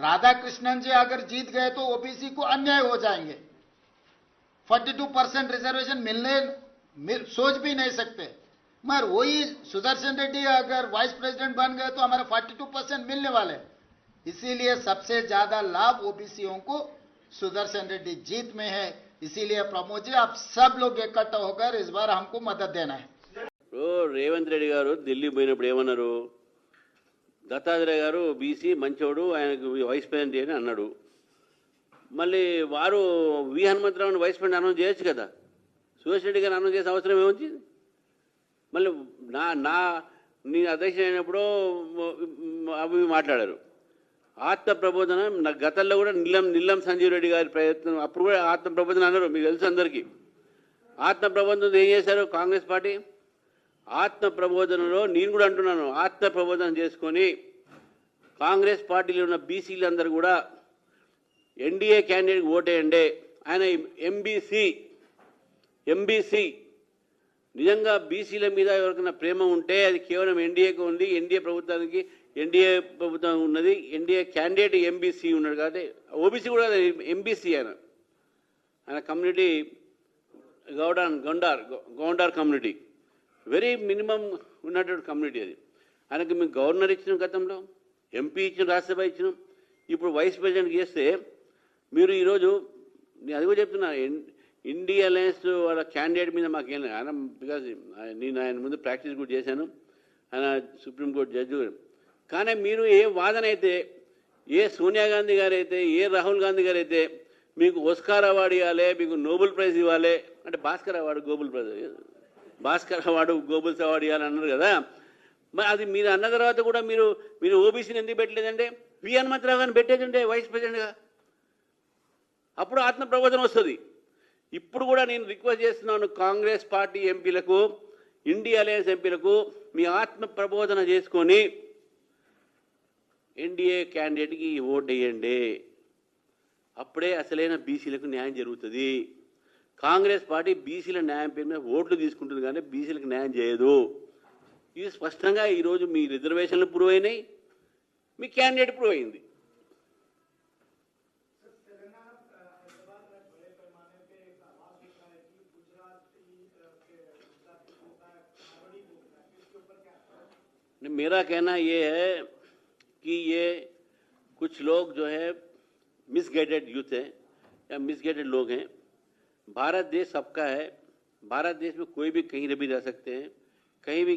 राधाकृष्णन जी अगर जीत गए तो ओबीसी को अन्याय हो जाएंगे। 42% रिजर्वेशन सोच भी नहीं सकते। मगर वही सुदर्शन रेड्डी अगर वाइस प्रेसिडेंट बन गए तो हमारे 42% मिलने वाले। इसीलिए सबसे ज्यादा लाभ ओबीसीओं को सुदर्शन रेड्डी जीत में है। इसीलिए प्रमोद जी आप सब लोग इकट्ठा होकर इस बार हमको मदद देना है। రేవంత్ రెడ్డి గారు ఢిల్లీ పోయినప్పుడు ఏమన్నారు, దత్తాత్రేయ గారు బీసీ మంచోడు, ఆయనకు వైస్ ప్రెసిడెంట్ అని అన్నాడు. మళ్ళీ వారు వి హనుమంతరావుని వైస్ ప్రెసిడెంట్ అనౌన్స్ చేయొచ్చు కదా, సురేష్ రెడ్డి గారు అనౌన్స్ చేసే అవసరం ఏమొచ్చింది? మళ్ళీ నేను అధ్యక్షుడు అయినప్పుడు అవి మాట్లాడారు. ఆత్మ ప్రబోధన గతంలో కూడా నిల్లం సంజీవ్ రెడ్డి గారి ప్రయత్నం, అప్పుడు కూడా ఆత్మ ప్రబోధన అన్నారు, మీకు తెలుసు అందరికీ. ఆత్మ ప్రబోధన ఏం చేశారు కాంగ్రెస్ పార్టీ? ఆత్మ ప్రబోధనలో నేను కూడా అంటున్నాను, ఆత్మ ప్రబోధన చేసుకొని కాంగ్రెస్ పార్టీలో ఉన్న బీసీలందరూ కూడా ఎన్డీఏ క్యాండిడేట్ ఓటేయండి. ఆయన ఎంబీసీ నిజంగా బీసీల మీద ఎవరికైనా ప్రేమ ఉంటే అది కేవలం ఎన్డీఏకి ఉంది. ఎన్డీఏ ప్రభుత్వం ఉన్నది. ఎన్డీఏ క్యాండిడేట్ ఎంబీసీ ఉన్నాడు కాబట్టి ఓబీసీ కూడా ఎంబీసీ ఆయన community Gounder community very minimum ఉన్నటువంటి కమ్యూనిటీ అది. ఆయనకి మేము గవర్నర్ ఇచ్చినాం, గతంలో ఎంపీ ఇచ్చినాం, రాజ్యసభ ఇచ్చినాం, ఇప్పుడు వైస్ ప్రెసిడెంట్ చేస్తే మీరు ఈరోజు నేను అది కూడా చెప్తున్నా, ఇండియా అలయన్స్ వాళ్ళ క్యాండిడేట్ మీద మాకేం లేదు. ఆయన బికాజ్ నేను ఆయన ముందు ప్రాక్టీస్ కూడా చేశాను, ఆయన సుప్రీంకోర్టు జడ్జి. కానీ మీరు ఏ వాదన అయితే, ఏ సోనియా గాంధీ గారు అయితే, ఏ రాహుల్ గాంధీ గారు అయితే మీకు ఆస్కార్ అవార్డు ఇవ్వాలి, మీకు నోబెల్ ప్రైజ్ ఇవ్వాలి అంటే భాస్కర్ అవార్డు గోబుల్ అవార్డు ఇవ్వాలని అన్నారు కదా. మరి అది మీరు అన్న తర్వాత కూడా మీరు ఓబీసీని ఎందుకు పెట్టలేదంటే వి హనుమంతరావు గారిని పెట్టేదంటే వైస్ ప్రెసిడెంట్గా, అప్పుడు ఆత్మ ప్రబోధన వస్తుంది. ఇప్పుడు కూడా నేను రిక్వెస్ట్ చేస్తున్నాను కాంగ్రెస్ పార్టీ ఎంపీలకు, ఇండియా అలయన్స్ ఎంపీలకు, మీ ఆత్మ ప్రబోధన చేసుకొని ఎన్డీఏ క్యాండిడేట్కి ఓటు వేయండి. అప్పుడే అసలైన బీసీలకు న్యాయం జరుగుతుంది. కాంగ్రెస్ పార్టీ బీసీల న్యాయం పేరు మీద ఓట్లు తీసుకుంటుంది కానీ బీసీలకు న్యాయం చేయదు. ఇది స్పష్టంగా ఈరోజు మీ రిజర్వేషన్లు ప్రూవ్ అయినాయి, మీ క్యాండిడేట్ ప్రూవ్ అయింది. मेरा कहना ये है कि ये कुछ लोग जो है मिसगाइडेड यूथ हैं या मिसगाइडेड लोग हैं. भारत देश सबका है. भारत देश में कोई भी कहीं भी रह सकते हैं, कहीं भी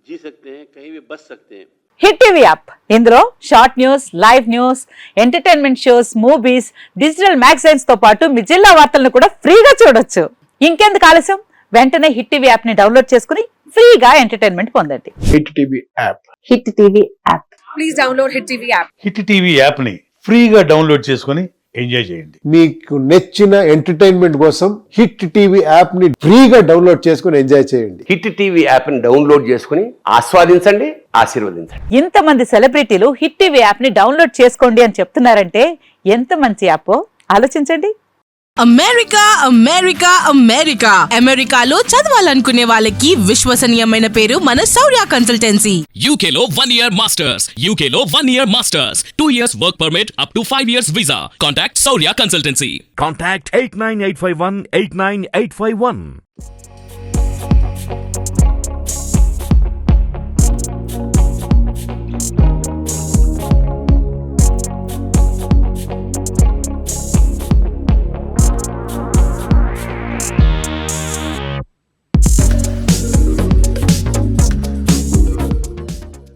जी सकते हैं, कहीं भी बच सकते हैं. హిట్ టీవీ యాప్, ఇందులో short news, live news, entertainment shows, movies, digital magazines తో పాటు మీ జిల్లా వార్తలను కూడా ఫ్రీగా చూడొచ్చు. ఇంకెందుకు ఆలస్యం, వెంటనే హిట్ టీవీ యాప్ ని డౌన్లోడ్ చేసుకుని ఫ్రీగా ఎంటర్టైన్మెంట్ పొందండి. Hit TV app. Hit TV app. Please download hit TV app. Hit TV app ని ఫ్రీగా డౌన్లోడ్ చేసుకుని ఎంజాయ్ చేయండి. మీకు నచ్చిన ఎంటర్టైన్మెంట్ కోసం హిట్ టీవీ యాప్ ని ఫ్రీగా డౌన్లోడ్ చేసుకుని ఎంజాయ్ చేయండి. హిట్ టీవీ యాప్ ని డౌన్లోడ్ చేసుకుని ఆస్వాదించండి, ఆశీర్వదించండి. ఇంతమంది సెలబ్రిటీలు హిట్ టీవీ యాప్ ని డౌన్లోడ్ చేసుకోండి అని చెప్తున్నారంటే ఎంత మంచి యాప్ ఆలోచించండి. అమెరికాలో చదవాలనుకునే వాళ్ళకి విశ్వసనీయమైన పేరు మన శౌర్య కన్సల్టెన్సీ. UK లో 1 year masters, UK లో 1 year masters, 2 years work permit up to 5 years visa. Contact Saurya Consultancy. Contact 89851 89851.